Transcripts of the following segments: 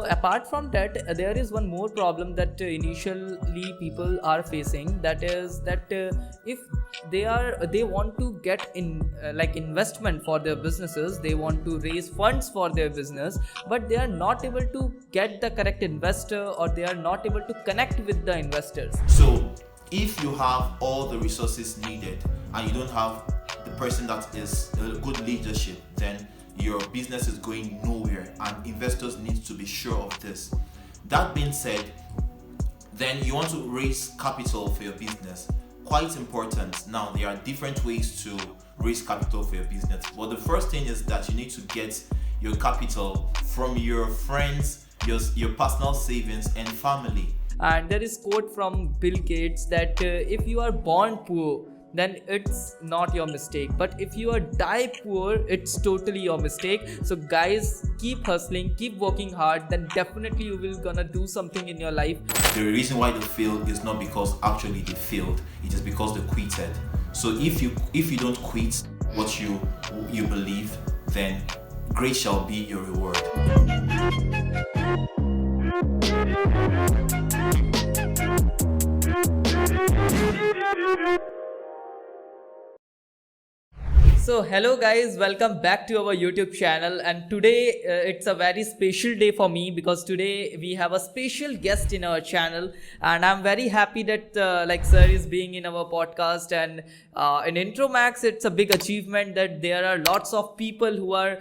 apart from that, there is one more problem that initially people are facing. That is that if they want to get in like investment for their businesses, they want to raise funds for their business, but they are not able to get the correct investor, or they are not able to connect with the investors. So, if you have all the resources needed and you don't have the person that is a good leadership, then your business is going nowhere, and investors need to be sure of this. That being said, then you want to raise capital for your business. Quite important. Now, there are different ways to raise capital for your business, but the first thing is that you need to get your capital from your friends, your personal savings and family. And there is quote from Bill Gates that if you are born poor, then it's not your mistake, but if you are die poor, it's totally your mistake. So guys, keep hustling, keep working hard, then definitely you will gonna do something in your life. The reason why they failed is not because actually they failed, it is because they quitted. So if you don't quit what you believe, then great shall be your reward. So hello guys, welcome back to our YouTube channel, and today it's a very special day for me because today we have a special guest in our channel, and I'm very happy that sir is being in our podcast. And in Intro Max, it's a big achievement that there are lots of people who are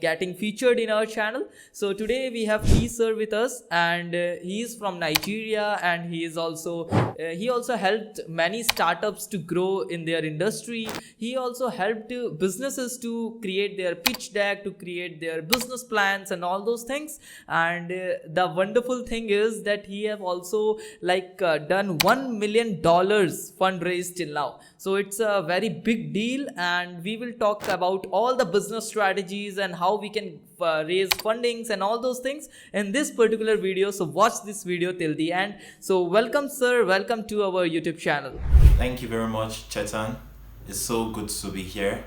getting featured in our channel. So today we have P sir with us, and he is from Nigeria, and he also helped many startups to grow in their industry. He also helped businesses to create their pitch deck, to create their business plans and all those things. And the wonderful thing is that he have also done $1 million fundraise till now. So it's a very big deal, and we will talk about all the business strategies and how we can raise fundings and all those things in this particular video. So watch this video till the end. So welcome sir, welcome to our YouTube channel. Thank you very much, Chetan. It's so good to be here,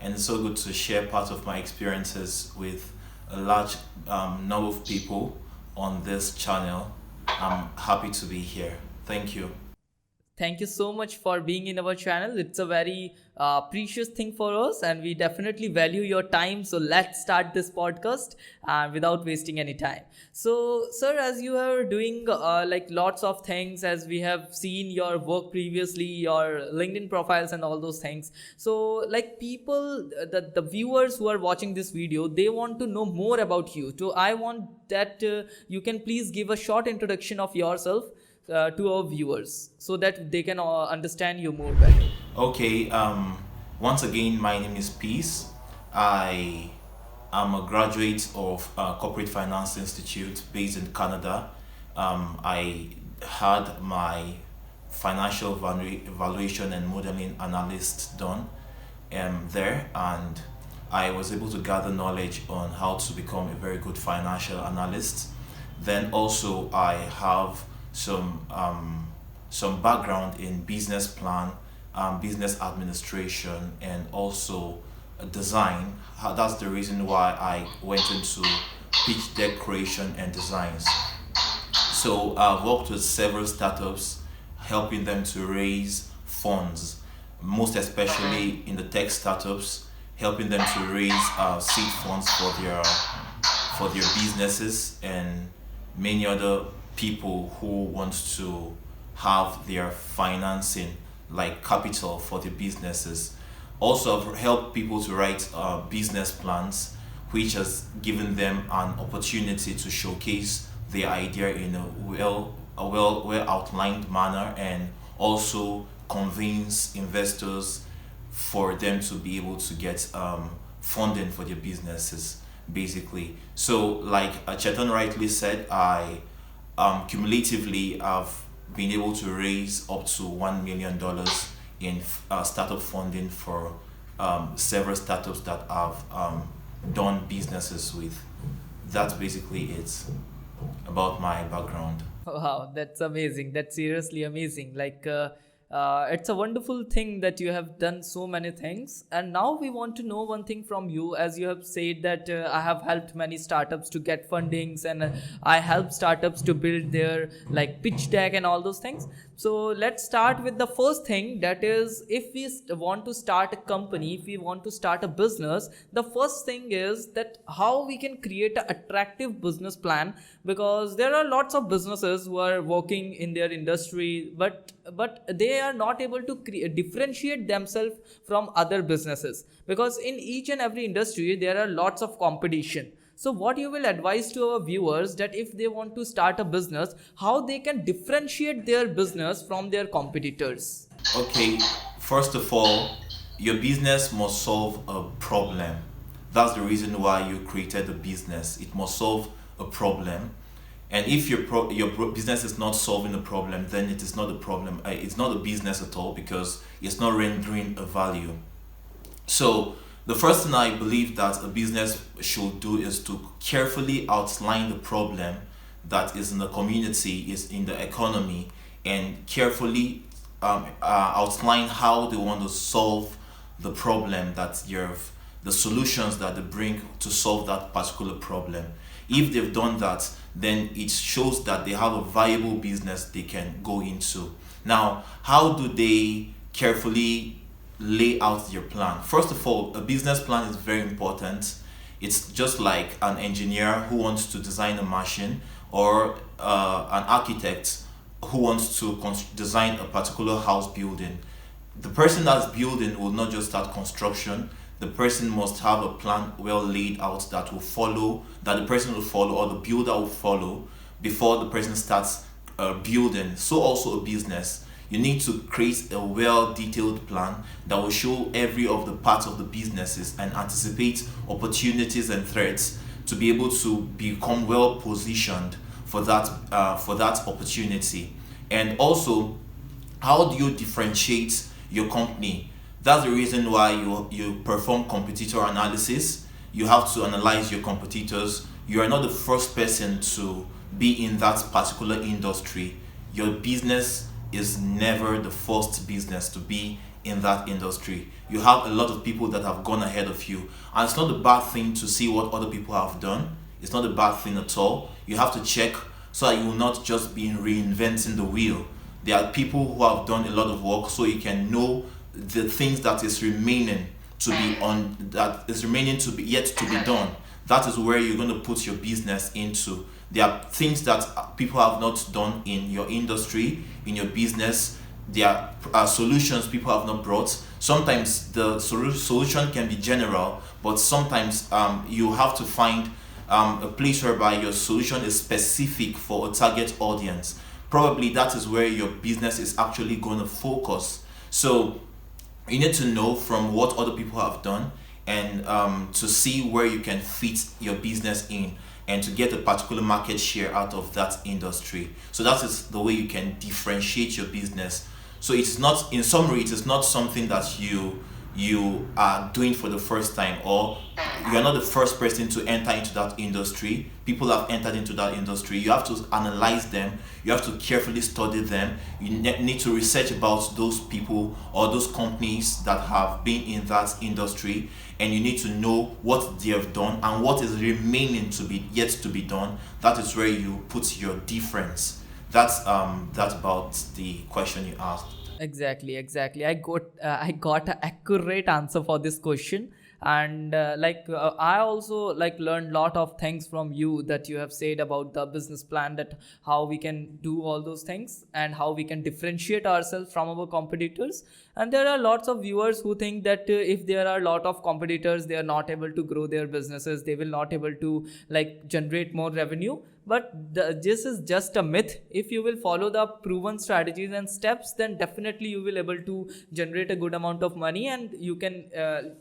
and it's so good to share part of my experiences with a large number of people on this channel. I'm happy to be here. Thank you. Thank you so much for being in our channel. It's a very precious thing for us, and we definitely value your time. So let's start this podcast without wasting any time. So sir, as you are doing lots of things, as we have seen your work previously, your LinkedIn profiles and all those things. So people, the viewers who are watching this video, they want to know more about you. So I want that you can please give a short introduction of yourself to our viewers so that they can understand you more better. Okay, once again, my name is Peace. I am a graduate of Corporate Finance Institute based in Canada. I had my financial evaluation and modeling analyst done there, and I was able to gather knowledge on how to become a very good financial analyst. Then also I have some background in business plan, business administration, and also design. That's the reason why I went into pitch deck creation and designs. So I've worked with several startups, helping them to raise funds, most especially in the tech startups, helping them to raise seed funds for their businesses, and many other people who want to have their financing, like capital for their businesses. Also, I've helped people to write business plans, which has given them an opportunity to showcase their idea in a well outlined manner, and also convince investors for them to be able to get funding for their businesses, basically. So like Chetan rightly said, I cumulatively I've been able to raise up to $1 million in startup funding for several startups that I've done businesses with. That's basically it about my background. Wow, that's amazing. That's seriously amazing. It's a wonderul thing that you have done so many things, and now we want to know one thing from you. As you have said that I have helped many startups to get fundings, and I help startups to build their like pitch deck and all those things. So let's start with the first thing, that is, if we want to start a company, if we want to start a business, the first thing is that how we can create an attractive business plan, because there are lots of businesses who are working in their industry, but they are not able to differentiate themselves from other businesses, because in each and every industry there are lots of competition. So what you will advise to our viewers, that if they want to start a business, how they can differentiate their business from their competitors? Okay, first of all, your business must solve a problem. That's the reason why you created the business. It must solve a problem. And if your business is not solving the problem, then it is not a problem. It's not a business at all, because it's not rendering a value. So the first thing I believe that a business should do is to carefully outline the problem that is in the community, is in the economy, and carefully outline how they want to solve the problem that the solutions that they bring to solve that particular problem. If they've done that, then it shows that they have a viable business they can go into. Now, how do they carefully lay out your plan? First of all, a business plan is very important. It's just like an engineer who wants to design a machine, or an architect who wants to design a particular house building. The person that's building will not just start construction. The person must have a plan well laid out that the person will follow, or the builder will follow, before the person starts building. So also a business, you need to create a well detailed plan that will show every of the parts of the businesses and anticipate opportunities and threats to be able to become well positioned for that opportunity. And also, how do you differentiate your company? That's the reason why you perform competitor analysis. You have to analyze your competitors. You are not the first person to be in that particular industry. Your business is never the first business to be in that industry. You have a lot of people that have gone ahead of you, and it's not a bad thing to see what other people have done. It's not a bad thing at all. You have to check so that you will not just be reinventing the wheel. There are people who have done a lot of work, so you can know the things that is remaining to be yet to be done. That is where you're going to put your business into. There are things that people have not done in your industry, in your business. There are solutions people have not brought. Sometimes the solution can be general, but sometimes you have to find a place whereby your solution is specific for a target audience. Probably that is where your business is actually going to focus. So you need to know from what other people have done, and to see where you can fit your business in, and to get a particular market share out of that industry. So that is the way you can differentiate your business. So it's not, in summary, it is not something that you are doing for the first time, or you are not the first person to enter into that industry. People have entered into that industry. You have to analyze them. You have to carefully study them. You need to research about those people or those companies that have been in that industry, and you need to know what they have done and what is remaining to be yet to be done. That is where you put your difference. That's about the question you asked. Exactly. I got an accurate answer for this question, and I also like learned lot of things from you, that you have said about the business plan, that how we can do all those things and how we can differentiate ourselves from our competitors. And there are lots of viewers who think that if there are a lot of competitors, they are not able to grow their businesses, they will not able to like generate more revenue. But this is just a myth. If you will follow the proven strategies and steps, then definitely you will able to generate a good amount of money, and you can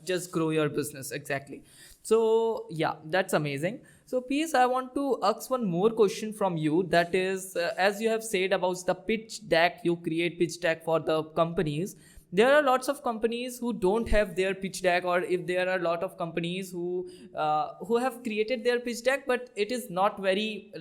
just grow your business. Exactly. So yeah, that's amazing. So Peace, I want to ask one more question from you, that is, as you have said about the pitch deck, you create pitch deck for the companies. there are lots of companies who don't have their pitch deck, or if there are a lot of companies who have created their pitch deck, but it is not very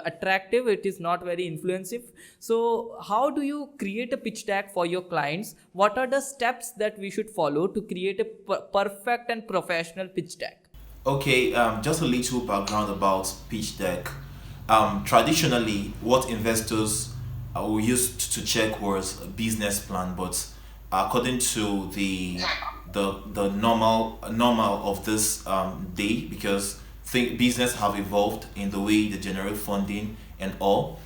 attractive, it is not very influensive. So how do you create a pitch deck for your clients? What are the steps that we should follow to create a perfect and professional pitch deck? Okay, just a little background about pitch deck. Traditionally, what investors used to check was a business plan, but according to the normal of this day, because think business have evolved in the way they generate funding and all.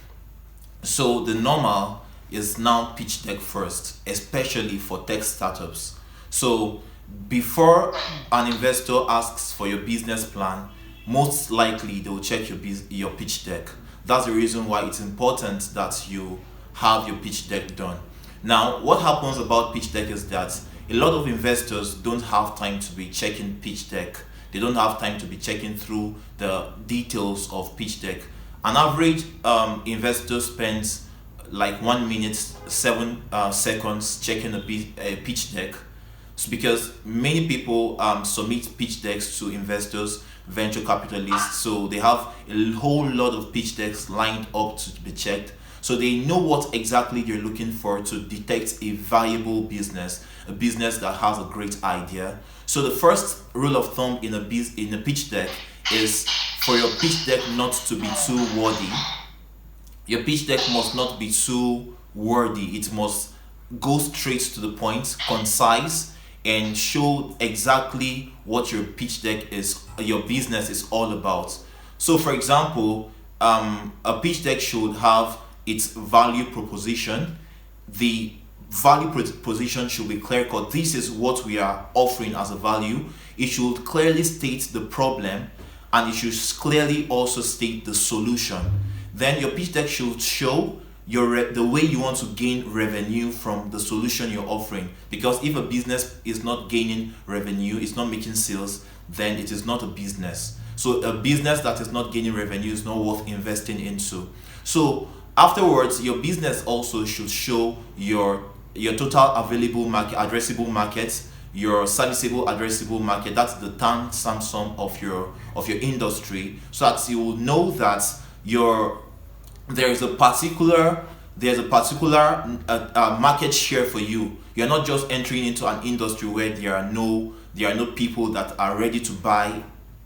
So the normal is now pitch deck first, especially for tech startups. So before an investor asks for your business plan, most likely they will check your pitch deck. That's the reason why it's important that you have your pitch deck done. Now, what happens about pitch deck is that a lot of investors don't have time to be checking pitch deck. They don't have time to be checking through the details of pitch deck. An average investor spends like 1 minute 7 seconds checking a pitch deck. So because many people submit pitch decks to investors, venture capitalists, so they have a whole lot of pitch decks lined up to be checked. So they know what exactly you're looking for to detect a viable business, a business that has a great idea. So the first rule of thumb in a pitch deck is for your pitch deck not to be too wordy. Your pitch deck must not be too wordy. It must go straight to the point, concise, and show exactly what your pitch deck is, your business is all about. So, for example, a pitch deck should have its value proposition. The value proposition should be clear cut. This is what we are offering as a value. It should clearly state the problem, and it should clearly also state the solution. Then your pitch deck should show the way you want to gain revenue from the solution you're offering. Because if a business is not gaining revenue, it's not making sales, then it is not a business. So a business that is not gaining revenue is not worth investing into. So afterwards, your business also should show your total available market, addressable market, your serviceable addressable market. That's the term sum of your industry, so that you will know that there's a particular market share for you. You're not just entering into an industry where there are no people that are ready to buy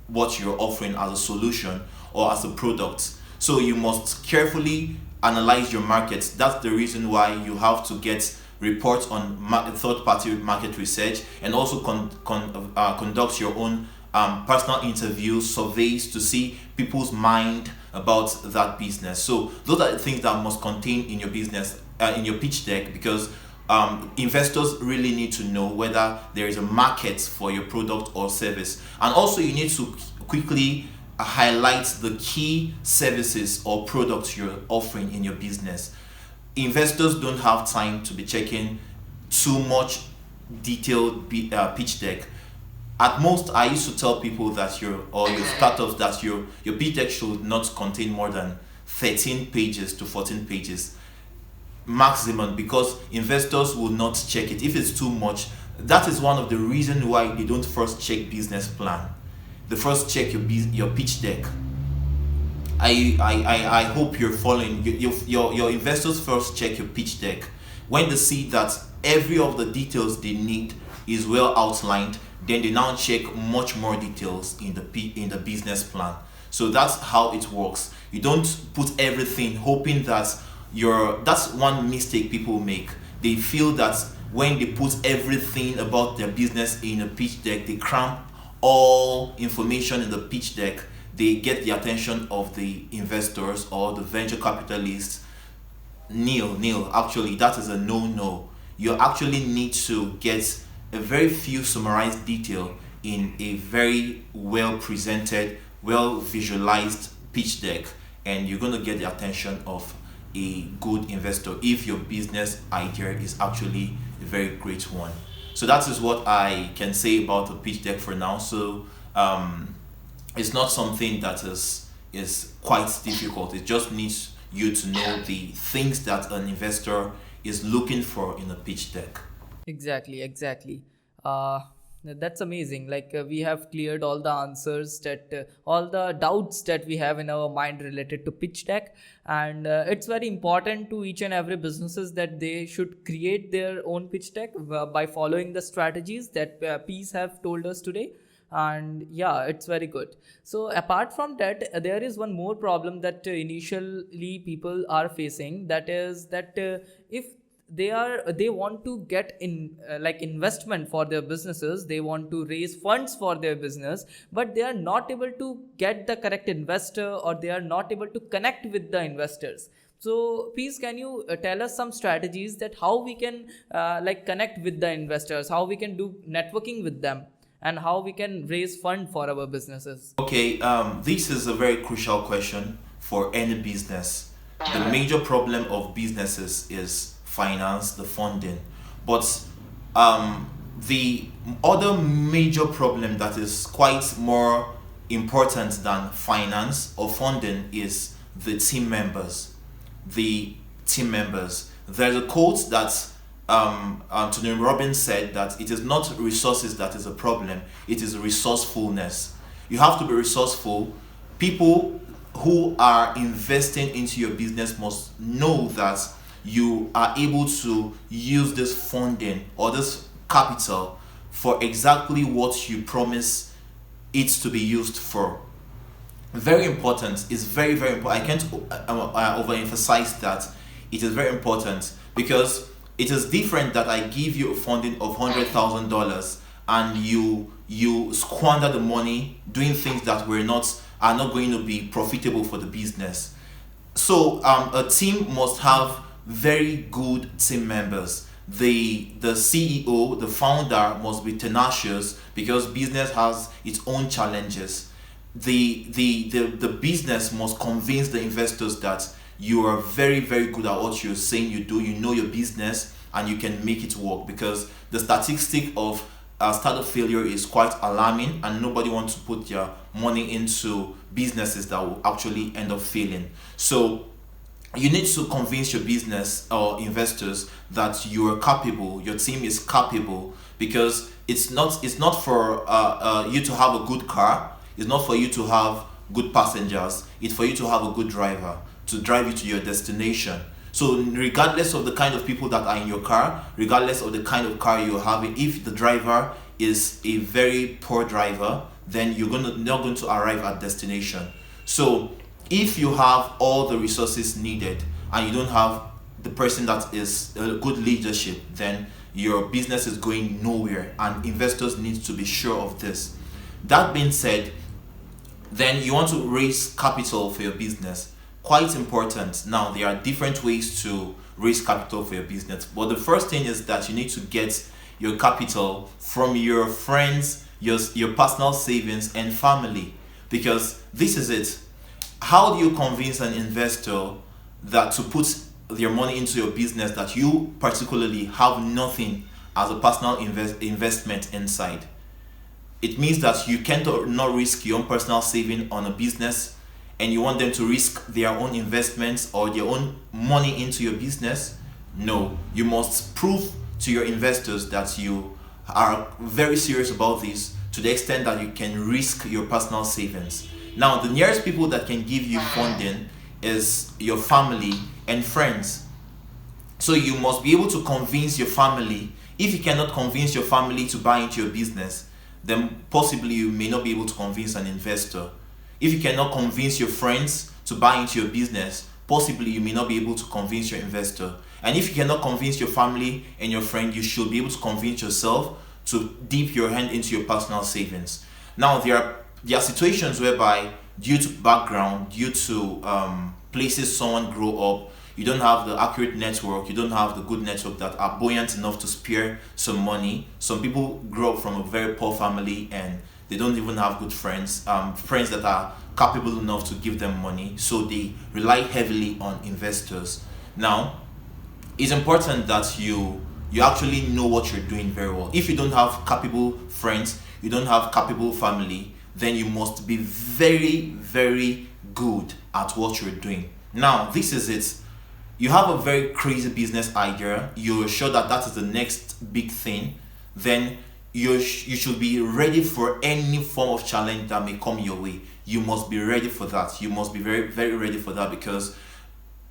what you're offering as a solution or as a product. So you must carefully analyze your markets. That's the reason why you have to get reports on third-party market research, and also conduct your own personal interviews, surveys, to see people's mind about that business. So those are the things that must contain in your business, in your pitch deck, because investors really need to know whether there is a market for your product or service. And also you need to quickly highlight the key services or products you're offering in your business. Investors don't have time to be checking too much detailed pitch deck. At most, I used to tell people that your startups that your pitch deck should not contain more than 13 pages to 14 pages maximum, because investors will not check it if it's too much. That is one of the reasons why they don't first check business plan. They first check your pitch deck. I hope you're following. Your investors first check your pitch deck. When they see that every of the details they need is well outlined, then they now check much more details in the business plan. So that's how it works. You don't put everything hoping that that's one mistake people make. They feel that when they put everything about their business in a pitch deck, they cram all information in the pitch deck, they get the attention of the investors or the venture capitalists. Nil. Actually, that is a no. You actually need to get a very few summarized detail in a very well presented, well visualized pitch deck, and you're going to get the attention of a good investor if your business idea is actually a very great one. So that is what I can say about the pitch deck for now. So it's not something that is quite difficult. It just needs you to know the things that an investor is looking for in a pitch deck. Exactly, exactly. Uh, that's amazing. We have cleared all the answers that all the doubts that we have in our mind related to pitch deck, and it's very important to each and every businesses that they should create their own pitch deck by following the strategies that Peace have told us today. And yeah, it's very good. So apart from that, there is one more problem that initially people are facing, that is that if they want to get in investment for their businesses, they want to raise funds for their business, but they are not able to get the correct investor, or they are not able to connect with the investors. So please, can you tell us some strategies that how we can connect with the investors, how we can do networking with them, and how we can raise fund for our businesses? Okay, this is a very crucial question for any business. The major problem of businesses is finance, the funding. But the other major problem that is quite more important than finance or funding is the team members. The team members. There's a quote that Tony Robbins said that it is not resources that is a problem, it is resourcefulness. You have to be resourceful. People who are investing into your business must know that you are able to use this funding or this capital for exactly what you promise it to be used for. Very important. It's very, very important. I can't overemphasize that. It is very important because it is different that I give you a funding of $100,000 and you squander the money doing things that are not going to be profitable for the business. So a team must have very good team members. The CEO, the founder, must be tenacious because business has its own challenges. The business must convince the investors that you are very, very good at what you're saying you do. You know your business and you can make it work, because the statistic of startup failure is quite alarming, and nobody wants to put their money into businesses that will actually end up failing. So you need to convince your business or investors that you are capable, your team is capable, because it's not for you to have a good car, it's not for you to have good passengers, it's for you to have a good driver to drive you to your destination. So regardless of the kind of people that are in your car, regardless of the kind of car you're having, if the driver is a very poor driver, then you're not going to arrive at destination. So if you have all the resources needed and you don't have the person that is good leadership, then your business is going nowhere, and investors need to be sure of this. That being said, then you want to raise capital for your business. Quite important. Now, there are different ways to raise capital for your business, but the first thing is that you need to get your capital from your friends, your personal savings and family, because this is it. How do you convince an investor that to put their money into your business that you particularly have nothing as a personal investment inside? It means that you can't not risk your own personal saving on a business, and you want them to risk their own investments or their own money into your business. No, you must prove to your investors that you are very serious about this, to the extent that you can risk your personal savings. Now, the nearest people that can give you funding is your family and friends. So you must be able to convince your family. If you cannot convince your family to buy into your business, then possibly you may not be able to convince an investor. If you cannot convince your friends to buy into your business, possibly you may not be able to convince your investor. And if you cannot convince your family and your friend, you should be able to convince yourself to dip your hand into your personal savings. Now, there are situations whereby, due to background, due to places someone grew up, you don't have the accurate network, you don't have the good network that are buoyant enough to spare some money. Some people grow up from a very poor family and they don't even have good friends, friends that are capable enough to give them money. So they rely heavily on investors. Now, it's important that you actually know what you're doing very well. If you don't have capable friends, you don't have capable family, then you must be very, very good at what you're doing. Now, this is it. you have a very crazy business idea, you're sure that that is the next big thing, then you should be ready for any form of challenge that may come your way. You must be ready for that. You must be very, very ready for that, because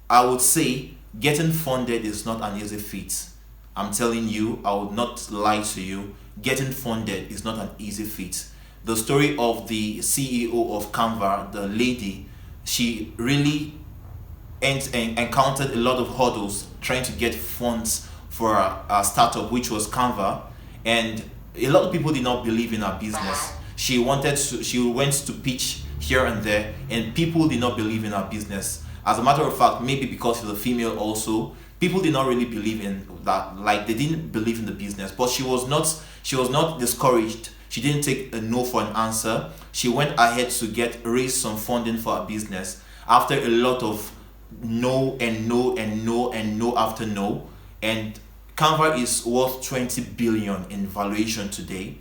I would say getting funded is not an easy feat. I'm telling you, I would not lie to you. Getting funded is not an easy feat. The story of the CEO of Canva, the lady, she really encountered a lot of hurdles trying to get funds for a startup, which was Canva, and a lot of people did not believe in her business. She went to pitch here and there, and people did not believe in her business. As a matter of fact, maybe because she's a female also, people did not really believe in that. Like, they didn't believe in the business, but she was not discouraged. She didn't take a no for an answer. She went ahead to raise some funding for her business after a lot of no and no and no and no after no. And Canva is worth 20 billion in valuation today,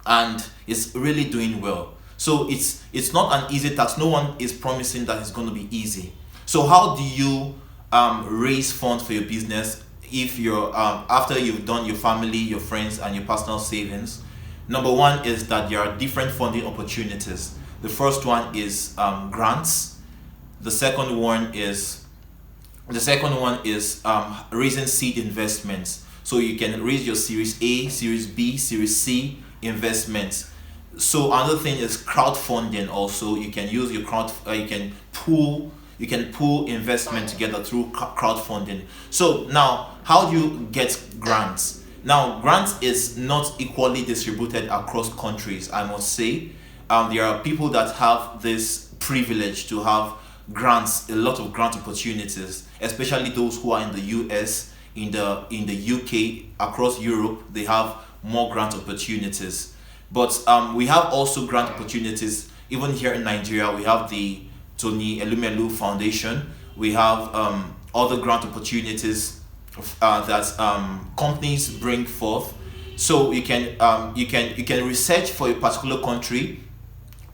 and it's really doing well. So it's not an easy task. No one is promising that it's going to be easy. So how do you raise funds for your business if you're after you've done your family, your friends, and your personal savings? Number one is that there are different funding opportunities. The first one is grants. The second one is raising seed investments. So you can raise your Series A, Series B, Series C investments. So another thing is crowdfunding. Also, you can use your you can pool investment together through crowdfunding. So now, how do you get grants? Now, grants is not equally distributed across countries, I must say. There are people that have this privilege to have grants, a lot of grant opportunities, especially those who are in the US, in the UK, across Europe. They have more grant opportunities. But we have also grant opportunities even here in Nigeria. We have the Tony Elumelu Foundation. We have other grant opportunities that companies bring forth. So you can research for a particular country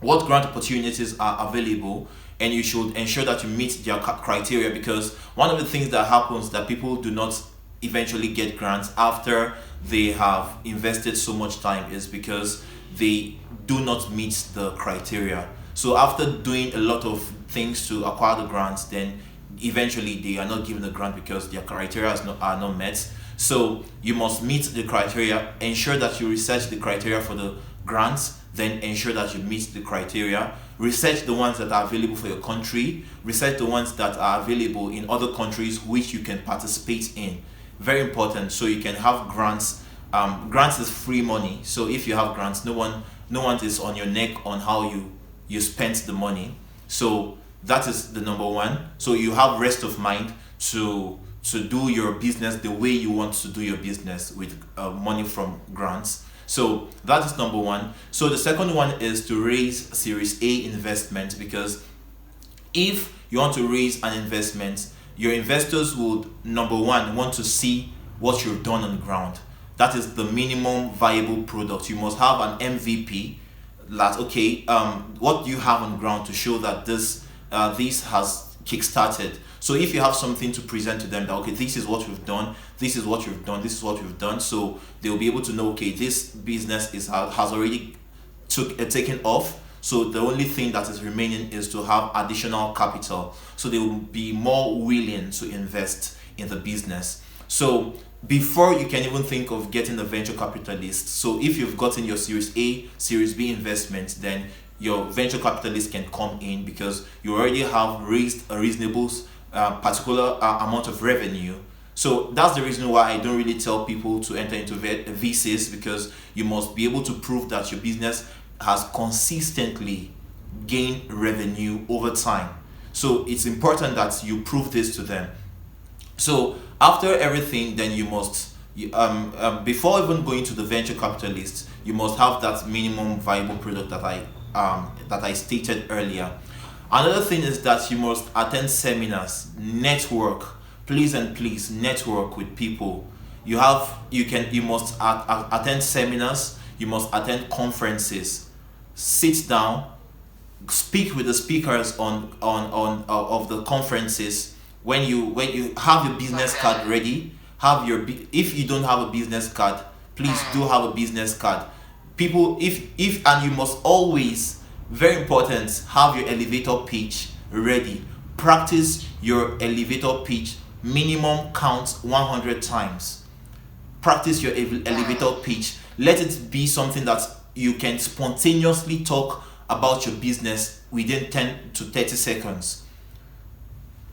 what grant opportunities are available, and you should ensure that you meet their criteria, because one of the things that happens that people do not eventually get grants after they have invested so much time is because they do not meet the criteria. So after doing a lot of things to acquire the grants, then eventually they are not given the grant because their criteria are not met. So you must meet the criteria, ensure that you research the criteria for the grants, then ensure that you meet the criteria. Research the ones that are available for your country, research the ones that are available in other countries which you can participate in. Very important, so you can have grants. Grants is free money, so if you have grants, no one is on your neck on how you spent the money. So that is the number one. So you have rest of mind to do your business the way you want to do your business with money from grants. So that is number one. So the second one is to raise Series A investment, because if you want to raise an investment, your investors would, number one, want to see what you've done on the ground. That is the minimum viable product. You must have an MVP. That, okay, what do you have on the ground to show that this has kickstarted? So if you have something to present to them, that, okay, this is what we've done, this is what you've done, this is what we've done, so they'll be able to know, okay, this business has already taken off. So the only thing that is remaining is to have additional capital. So they will be more willing to invest in the business. So before you can even think of getting a venture capitalist, so if you've gotten your Series A, Series B investment, then your venture capitalist can come in because you already have raised a reasonable particular amount of revenue. So that's the reason why I don't really tell people to enter into VCs, because you must be able to prove that your business has consistently gained revenue over time. So it's important that you prove this to them. So after everything, then you must, before even going to the venture capitalist, you must have that minimum viable product that I stated earlier. Another thing is that you must attend seminars, network. Please and please network with people. You must attend seminars. You must attend conferences. Sit down, speak with the speakers of the conferences. when you have your business card ready, have your if you don't have a business card, please do have a business card. People, if and you must always, very important, have your elevator pitch ready. Practice your elevator pitch, minimum count 100 times. Practice your elevator pitch. Let it be something that you can spontaneously talk about your business within 10 to 30 seconds.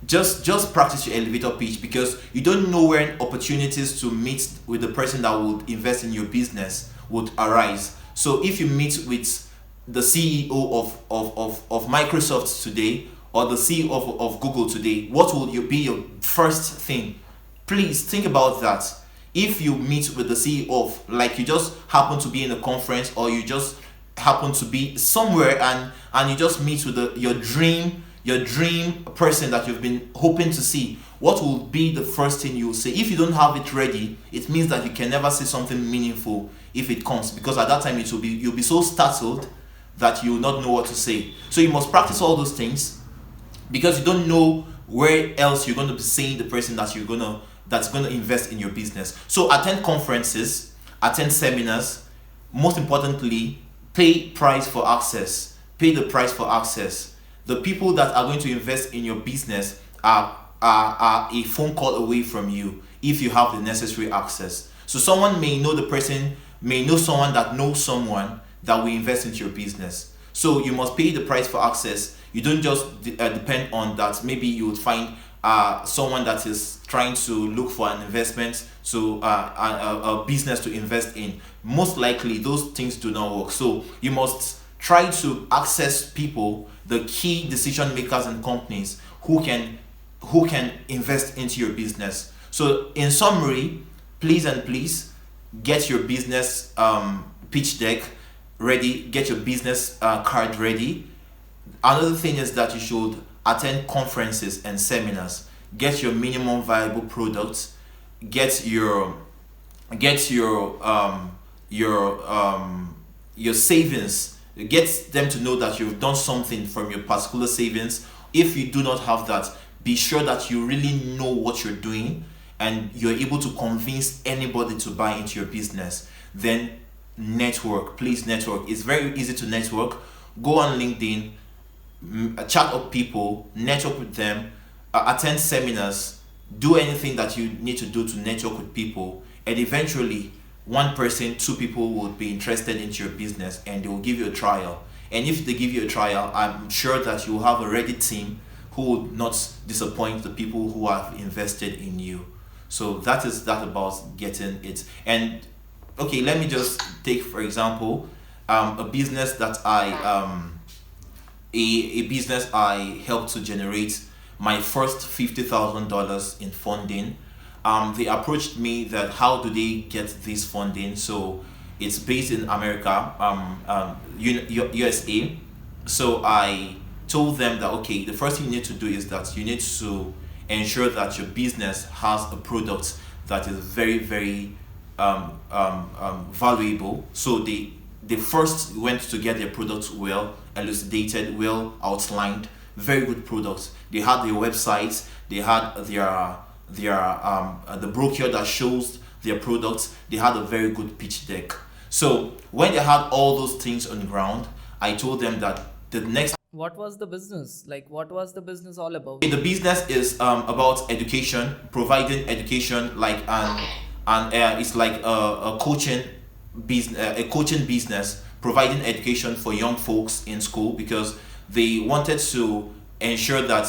Just practice your elevator pitch, because you don't know when opportunities to meet with the person that would invest in your business would arise. So if you meet with the CEO of Microsoft today, or the CEO of Google today, what will you be your first thing? Please think about that. If you meet with the CEO of, like, you just happen to be in a conference, or you just happen to be somewhere, and you just meet with your dream person that you've been hoping to see, what will be the first thing you will say? If you don't have it ready, it means that you can never say something meaningful if it comes, because at that time you'll be so startled that you will not know what to say. So you must practice all those things, because you don't know where else you're going to be seeing the person that's going to invest in your business. So attend conferences, attend seminars. Most importantly, pay price for access. Pay the price for access. The people that are going to invest in your business are a phone call away from you if you have the necessary access. So someone may know the person, may know someone that knows someone that will invest into your business. So you must pay the price for access. You don't just depend on that. Maybe you would find someone that is trying to look for an investment, to a business to invest in. Most likely those things do not work. So you must try to access people, the key decision makers in companies, who can invest into your business. So in summary, please get your business pitch deck ready, get your business card ready. Another thing is that you should attend conferences and seminars. Get your minimum viable products. Get your savings. Get them to know that you've done something from your particular savings. If you do not have that, be sure that you really know what you're doing and you're able to convince anybody to buy into your business. Then network. Please network. It's very easy to network. Go on LinkedIn, chat up people, network with them, attend seminars, do anything that you need to do to network with people, and eventually one person, two people will be interested into your business and they will give you a trial. And if they give you a trial, I'm sure that you will have a ready team who will not disappoint the people who have invested in you. So that is that about getting it. And okay, let me just take for example a business that a business I helped to generate my first $50,000 in funding. They approached me that how do they get this funding? So it's based in America, USA. So I told them that okay, the first thing you need to do is that you need to ensure that your business has a product that is very valuable. So they first went to get their products well elucidated, well outlined, very good products. They had their websites, they had their the brochure that shows their products. They had a very good pitch deck. So when they had all those things on the ground, I told them that the next What was the business? Like, what was the business all about? the business is about education, providing education, like it's like a coaching business, providing education for young folks in school, because they wanted to ensure that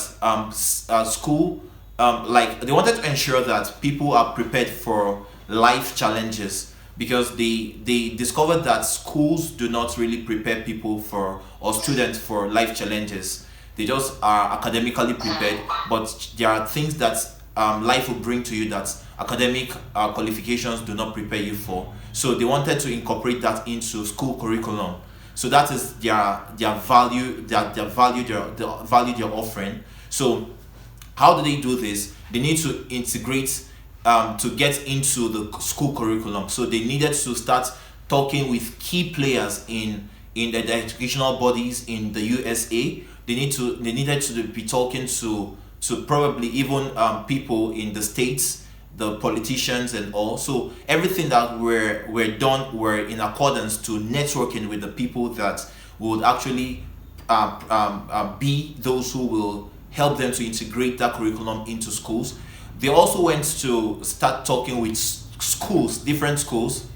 school like they wanted to ensure that people are prepared for life challenges, because they discovered that schools do not really prepare people for, or students for, life challenges. They just are academically prepared, but there are things that life will bring to you that academic qualifications do not prepare you for. So they wanted to incorporate that into school curriculum. So that is their value, the value they're offering. So how do they do this? They need to integrate to get into the school curriculum. So they needed to start talking with key players in the educational bodies in the USA. They needed to be talking to to probably even people in the states, the politicians and all. So everything that were done were in accordance to networking with the people that would actually be those who will help them to integrate that curriculum into schools. They also went to start talking with schools, different schools,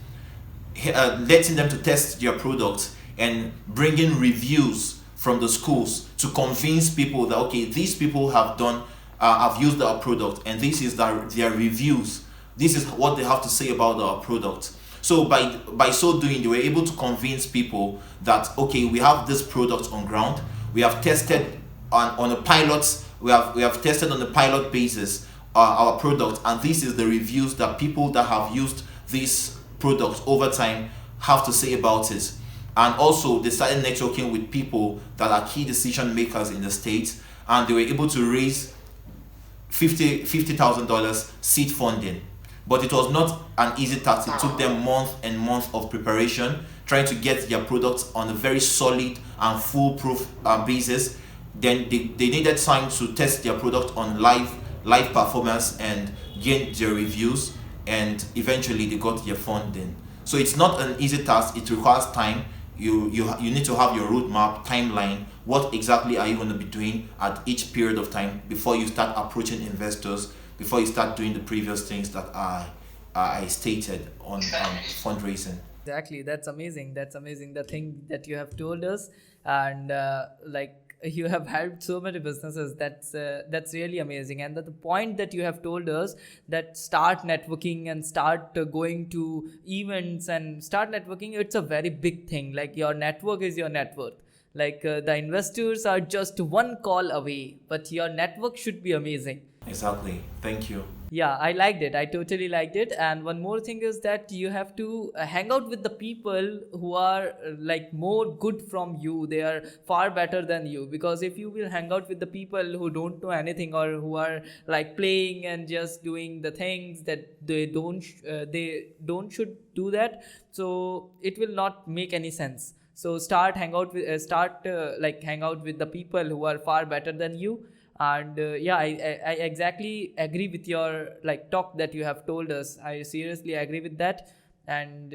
letting them to test their products and bringing reviews from the schools to convince people that okay, these people have done have used our product and this is their reviews, this is what they have to say about our product. So by so doing, they were able to convince people that okay, we have this product on ground, we have tested on a pilot, we have tested on a pilot basis our product, and this is the reviews that people that have used this product over time have to say about it. And also they started networking with people that are key decision makers in the state, and they were able to raise $50,000 seed funding. But it was not an easy task. It took them months and months of preparation, trying to get their products on a very solid and foolproof basis. Then they needed time to test their product on live performance and gain their reviews, and eventually they got their funding. So it's not an easy task. It requires time. You need to have your roadmap, timeline. What exactly are you going to be doing at each period of time before you start approaching investors, before you start doing the previous things that I stated on fundraising. Exactly, that's amazing. That's amazing. The thing that you have told us, and like you have helped so many businesses. That's really amazing. And the point that you have told us, that start networking and start going to events and start networking. It's a very big thing. Like your network is your net worth. Like the investors are just one call away, but your network should be amazing. Exactly. Thank you. Yeah, I liked it. I totally liked it. And one more thing is that you have to hang out with the people who are like more good from you. They are far better than you. Because if you will hang out with the people who don't know anything, or who are like playing and just doing the things that they don't should do that, so it will not make any sense. So like hang out with the people who are far better than you. And yeah, I exactly agree with your like talk that you have told us. I seriously agree with that. And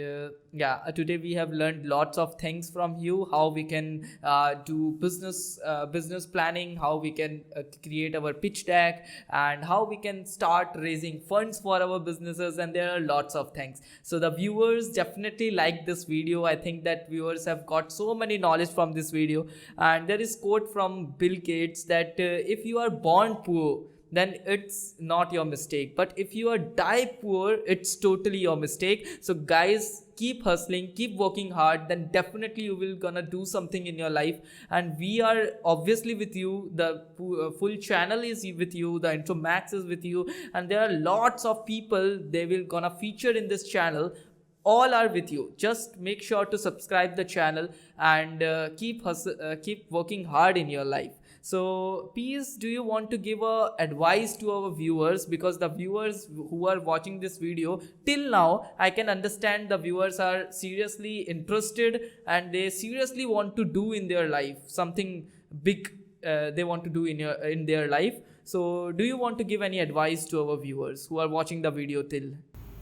yeah, today we have learned lots of things from you, how we can do business planning, how we can create our pitch deck, and how we can start raising funds for our businesses. And there are lots of things. So the viewers definitely like this video. I think that viewers have got so many knowledge from this video. And there is quote from Bill Gates that if you are born poor, then it's not your mistake, but if you are die poor, it's totally your mistake. So guys, keep hustling, keep working hard, then definitely you will gonna do something in your life. And we are obviously with you. The full channel is with you, the Intro Max is with you, and there are lots of people they will gonna feature in this channel. All are with you. Just make sure to subscribe the channel and keep working hard in your life. So please, do you want to give a advice to our viewers? Because the viewers who are watching this video till now, I can understand the viewers are seriously interested and they seriously want to do in their life something big. They want to do in their life. So do you want to give any advice to our viewers who are watching the video till?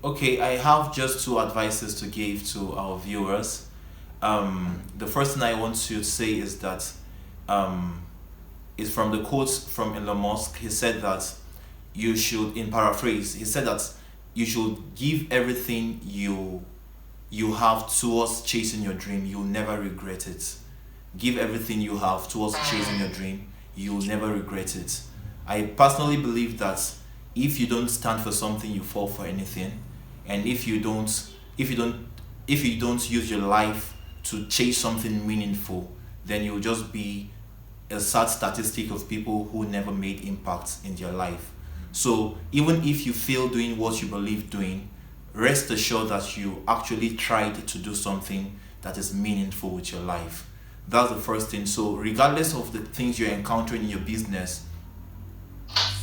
Okay, I have just two advices to give to our viewers. The first thing I want to say is that is from the quotes from Elon Musk. He said that you should, in paraphrase, he said that you should give everything you have towards chasing your dream. You'll never regret it. Give everything you have towards chasing your dream. You'll never regret it. I personally believe that if you don't stand for something, you fall for anything. And if you don't use your life to chase something meaningful, then you'll just be a sad statistic of people who never made impact in their life. So even if you fail doing what you believe doing, rest assured that you actually tried to do something that is meaningful with your life. That's the first thing. So regardless of the things you're encountering in your business,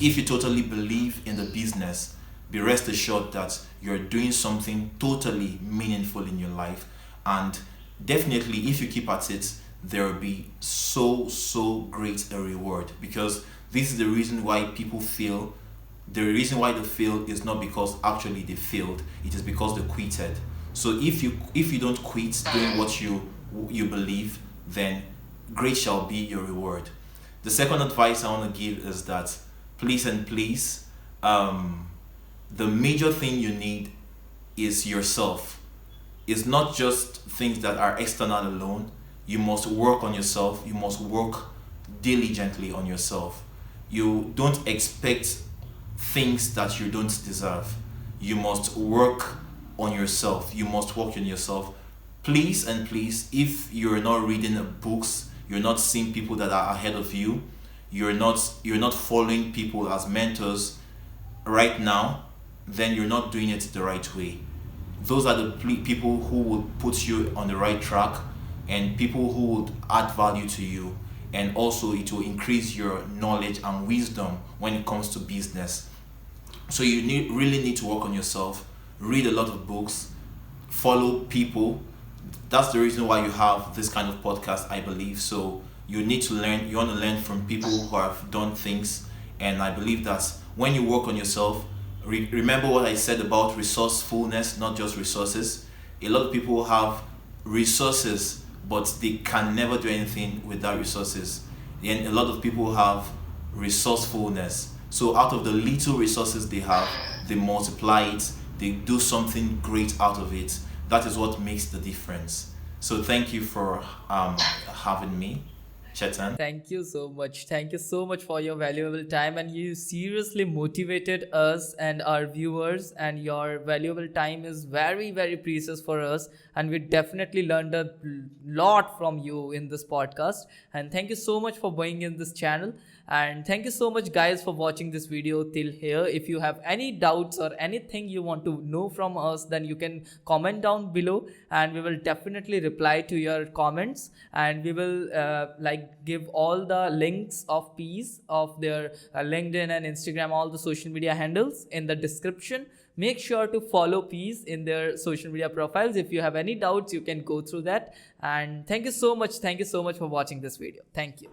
if you totally believe in the business, be rest assured that you're doing something totally meaningful in your life. And definitely, if you keep at it, there will be so great a reward, because This is the reason why people fail. The reason why they fail is not because actually they failed, it is because they quitted. So if you don't quit doing what you believe, then great shall be your reward. The second advice I want to give is that please and please, the major thing you need is yourself. It's not just things that are external alone. You must work on yourself. You must work diligently on yourself. You don't expect things that you don't deserve. You must work on yourself. You must work on yourself. Please and please, if you're not reading books, you're not seeing people that are ahead of you, you're not following people as mentors right now, then you're not doing it the right way. Those are the people who will put you on the right track, and people who would add value to you, and also it will increase your knowledge and wisdom when it comes to business. So you really need to work on yourself, read a lot of books, follow people. That's the reason why you have this kind of podcast, I believe. So you need to learn. You want to learn from people who have done things, and I believe that when you work on yourself, remember what I said about resourcefulness, not just resources. A lot of people have resources, but they can never do anything without resources. And a lot of people have resourcefulness. So out of the little resources they have, they multiply it, they do something great out of it. That is what makes the difference. So thank you for having me, Chetan. Thank you so much. Thank you so much for your valuable time, and you seriously motivated us and our viewers, and your valuable time is very, very precious for us, and we definitely learned a lot from you in this podcast. And thank you so much for being in this channel, and thank you so much guys for watching this video till here. If you have any doubts or anything you want to know from us, then you can comment down below, and we will definitely reply to your comments, and we will give all the links of Peace of their LinkedIn and Instagram, all the social media handles in the description. Make sure to follow Peace in their social media profiles. If you have any doubts, you can go through that. And thank you so much. Thank you so much for watching this video. Thank you.